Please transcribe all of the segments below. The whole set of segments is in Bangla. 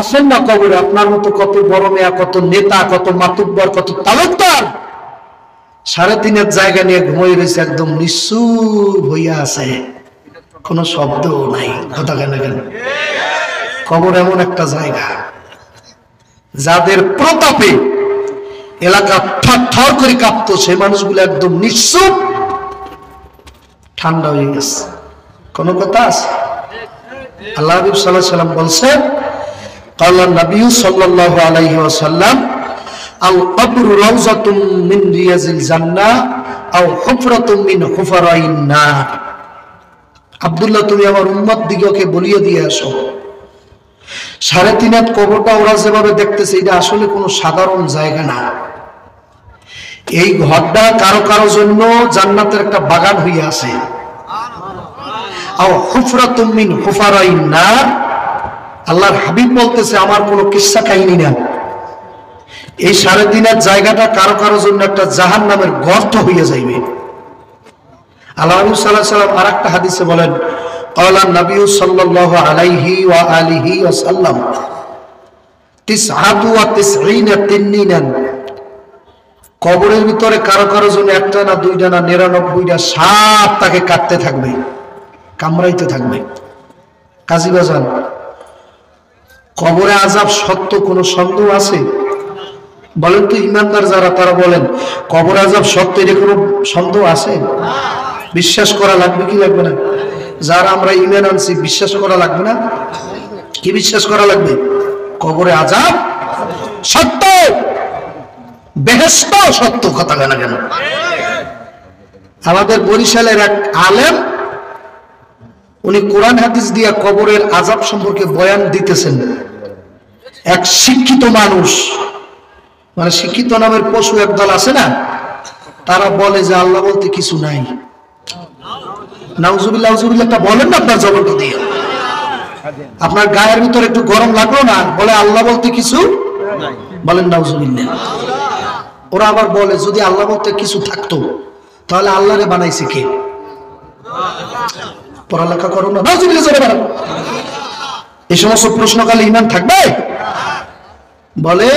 আসেন না কবরে, আপনার মতো কত বড় মেয়া, কত নেতা, কত মাতুব্বর, কত তালুকদার 3.5 জায়গা নিয়ে ঘুমিয়ে রয়েছে, একদম নিশ্চুপ হইয়া আছে, কোনো শব্দও নাই। কথা কেন কেন? কবর এমন একটা জায়গা যাদের প্রতাপে এলাকা থর করে কাঁপতো, সেই মানুষগুলো একদম নিশ্চুপ ঠান্ডা হয়ে গেছে। কোন কথা আছে? আল্লাহ হাবিব সাল্লাল্লাহু আলাইহি ওয়াসাল্লাম বলছেন, قال النبي صلى الله عليه وسلم القبر روضة من رياض الجنة أو حفرة من حفراء النار। আব্দুল্লাহ, তুমি আমার উম্মত দিগকে বলিয়ে দিয়ে আসো, 3.5 হাত কবরটা ওরা যেভাবে দেখতেছে এটা আসলে কোনো সাধারণ জায়গা না। এই ঘরটা কারো কারো জন্য জান্নাতের একটা বাগান হয়ে আছে। আও হুফরাতুম মিন হুফারাইন নার, আল্লাহর হাবিব বলতেছে আমার কোনো কিস্সা কাহিনী না, এই 3.5 হাত জায়গাটা কারো কারো জন্য একটা জাহান্নামের গর্ত হয়ে যাইবে। আল্লাহ নবী সাল্লাল্লাহু আলাইহি ওয়াসাল্লাম আরেকটা হাদিসে বলেন, ক্বালা নবী সাল্লাল্লাহু আলাইহি ওয়া আলিহি ওয়াসাল্লাম 99 তিন্নিনান, কবরের ভিতরে কারো কারো জন্য একটা না দুইটা না 99টা সাপ তাকে কাটতে থাকবে, কামড়াইতে থাকবে। কাজী বাজান, কবরে আযাব সত্য কোনো সন্দেহ আছে? বলেন তো, ইমানদার যারা তারা বলেন কবর আযাব সত্য, এর কোনো সন্দেহ আছে? বিশ্বাস করা লাগবে কি লাগবে না? যারা আমরা ঈমান আনছি বিশ্বাস করা লাগবে না? কি বিশ্বাস করা লাগবে? কবরে আযাব সত্য, বেহেশত সত্য। কথা কেন কেন? আমাদের বরিশালের এক আলেম, উনি কোরআন হাদিস দিয়া কবরের আযাব সম্পর্কে বয়ান দিতেছেন। এক শিক্ষিত মানুষ, মানে শিক্ষিত নামের পশু একদল আছে না, তারা বলে যে আল্লাহ বলতে কিছু নাই। নাউজুবিল্লাহ নাউজুবিল্লাহটা বলেন না আপনার জবানটা দিয়ে। আপনার গায়ের ভিতরে একটু গরম লাগলো না, বলে আল্লাহ বলতে কিছু বলেন নাউজুবিল্লাহ। ওরা আবার বলে যদি আল্লাহ বলতে কিছু থাকতো তাহলে আল্লাহরে বানাইছে কে? পড়ালেখা করো না, নাউজুবিল্লাহ জোরে বলেন। এই সমস্ত প্রশ্নকালে ঈমান থাকবে? বলে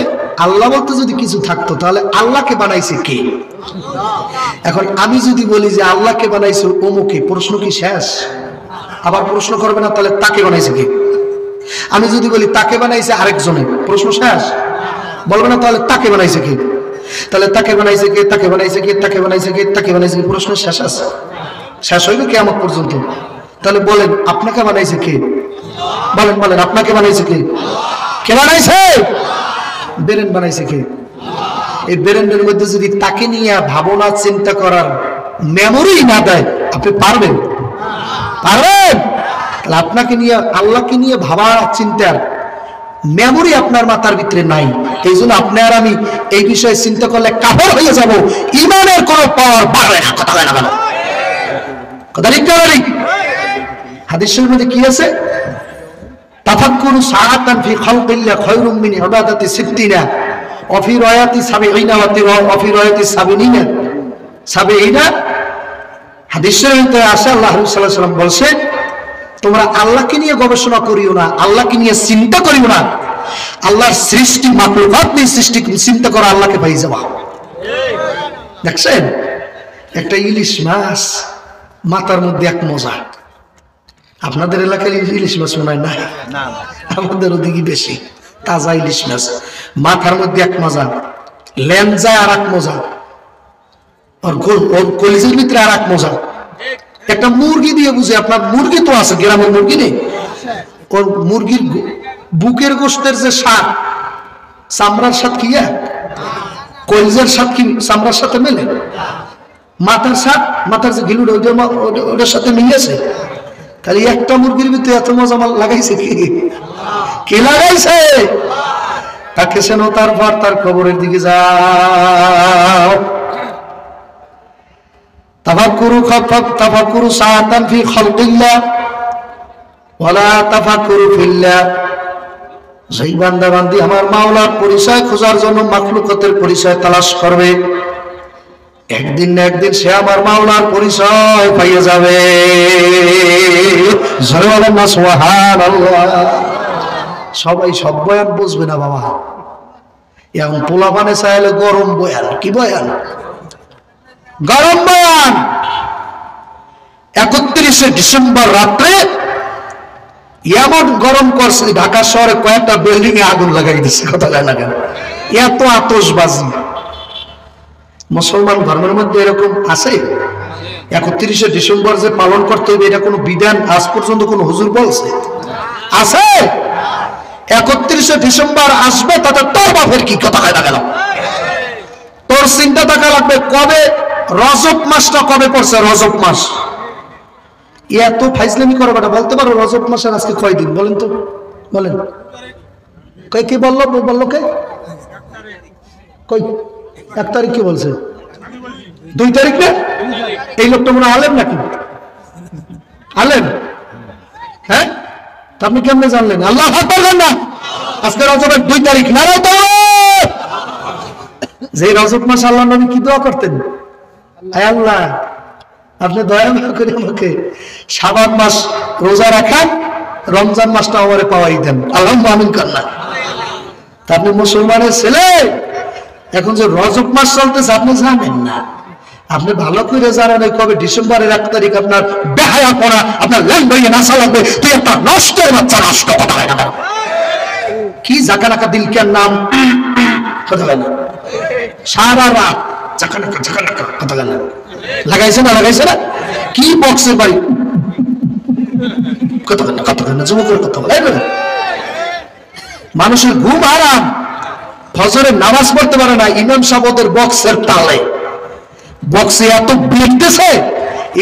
আল্লাহ বলতে যদি কিছু থাকতো তাহলে আল্লাহকে বানাইছে কে? এখন আমি যদি বলি যে আল্লাহকে বানাইছে অমুকে, প্রশ্ন কি শেষ? আবার প্রশ্ন করবে না তাহলে তাকে বানাইছে কে? আমি যদি বলি তাকে বানাইছে আরেকজনে, প্রশ্ন শেষ? বলবে না তাহলে তাকে বানাইছে কে? তাহলে তাকে বানাইছে কে, তাকে বানাইছে কে, তাকে বানাইছে কে, তাকে বানাইছে কে, প্রশ্ন শেষ আছে? শেষ হইবে কিয়ামত পর্যন্ত। তাহলে বলেন আপনাকে বানাইছে কে? বলেন বলেন আপনাকে বানাইছে কে? কে বানাইছে? ব্রেন বানাইছে কে? এই ব্রেনের মধ্যে যদি তাকে নিয়ে ভাবনা চিন্তা করার মেমোরি না দেয়, আপনি পারবেন? পারবেন? তাহলে আপনাকে নিয়ে, আল্লাহকে নিয়ে ভাবা চিন্তার মেমোরি আপনার মাথার ভিতরে নাই। এই জন্য আপনি আর আমি এই বিষয়ে চিন্তা করলে কাফের হয়ে যাব, ঈমানের কোনো পাওয়ার বাড়বে না। কথা হয় না কেন? কথা ঠিক না? হাদিস শরীফের মধ্যে কি আছে? তাফাক্কুরু সাআতান ফি খালকিল্লাহ খায়রুম মিন ইবাদাতি 60 ওয়া ফি রায়াতি 70 ওয়া ফি রায়াতি 70। হাদিস শরীফে আছে আল্লাহ রাসূল সাল্লাল্লাহু আলাইহি ওয়াসাল্লাম বলেন, তোমরা আল্লাহকে নিয়ে গবেষণা করিও না, আল্লাহকে নিয়ে চিন্তা করিও না, আল্লাহর সৃষ্টি মাখলুকাত নিয়ে সৃষ্টি চিন্তা করো, আল্লাহকে পাই যাবা। দেখছেন একটা ইলিশ মাছ মাথার মধ্যে এক মজা। আপনাদের এলাকায় ইলিশ মাছ মনে হয় না, আমাদের ওদিকে বেশি তাজা ইলিশ মাছ, মাথার মধ্যে এক মজা, লেঞ্জায় আর এক মজা, আর কলিজের ভিতরে আর এক মজা। একটা মুরগি দিয়ে বুঝে, আপনার মুরগি তো আছে, গ্রামের মুরগি নেই, ওর মুরগির বুকের গোশতের যে স্বাদ চামড়ার স্বাদ কি কলিজের স্বাদ কি চামড়ার সাথে মেলে? মাথার স্বাদ, মাথার যে গিলুটা ওটার সাথে মিলেছে। তাহলে একটা মুরগির ভিতরে এত মজা লাগাইছে কি? কে লাগাইছে? তাকে সেন, তারপর তার কবরের দিকে যাও। তাফাক্কুরু সাআতান ফি খালকিল্লাহ ওয়ালা তাফাক্কুরু ফিল্লাহ। যেই বান্দা বান্দি আমার মাওলার পরিচয় খোঁজার জন্য মাখলুকাতের পরিচয় তালাশ করবে, একদিন না একদিন সে আমার মাওলার পরিচয় পাইয়ে যাবে। জোরে বলেন না সুবহানাল্লাহ। সবাই সব বয়ান বুঝবে না বাবা। এখন পোলাপানে চাইলে গরম বয়ান, কি বয়ান? গরম বয়ান। 31শে ডিসেম্বর রাত্রে এমন গরম করছে, ঢাকা শহরে কয়েকটা বিল্ডিং এ আগুন লাগাই দিচ্ছে, কথা যায় না কেন? এত আতশবাজি। মুসলমান ধর্মের মধ্যে এরকম আছে? 31শে ডিসেম্বর যে পালন করতে হবে এটা কোনো বিধান আজ পর্যন্ত কোন হুজুর বলছে আছে? 31শে ডিসেম্বর আসবে তাতে তোর বাপের কি, কথা হয় না কেন? তোর চিন্তা থাকা লাগবে কবে রজব মাসটা কবে পড়ছে। রজব মাস এত ফাইজলামি করো বেটা, বলতে পারো রজব মাসের আজকে কয়দিন বলেন তো? বলেন কে কে বললো? বললো কে? কই 1 তারিখ কি বলছে? 2 তারিখ না? এই লোকটা মনে আলেম নাকি? আলেম? হ্যাঁ, আপনি কেমনে জানলেন? আল্লাহ আকবার না, আজকে রজবের 2 তারিখ না? যে রজব মাস আল্লাহ নবী কি দোয়া করতেন? আয় আল্লাহ আপনি দয়া করে আমাকে শাবান মাস রোজা রাখান, রমজান মাসটা আমারে পাওয়াই দেন, আল্লাহুম্মা আমিন কান্না। তা আপনি মুসলমানের ছেলে, এখন যে রজব মাস চলতেছে আপনি জানেন না? আপনি ভালো করে জানেন কবে ডিসেম্বরের 1 তারিখ আপনার বেহায়া পড়া, আপনার ল্যাংবাইয়ে নাচা লাগবে। তুই একটা নষ্টের বাচ্চা, নষ্ট, কথা হয় না? কি জাকানাকা দিলকের নাম, কথা হয় না? সারা রাত জাকানাকা জাকানাকা, কথা হয় না? লাগাইছে না? লাগাইছে না? কি বক্সের বাড়ি, কথা হয় না? কথা হয় না? যুবকের কথা বলে মানুষের ঘুম আরাম, ফজরের নামাজ পড়তে পারে না, ইমাম সাহেবদের বক্সের তালে, বক্সে এত বিটতেছে,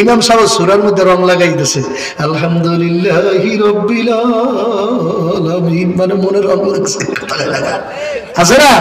ইমাম সাহেব সূরার মধ্যে রং লাগাইতেছে আলহামদুলিল্লাহি রাব্বিল আলামিন, মানে মনে রং লাগছে, কথা লাগা আছে না?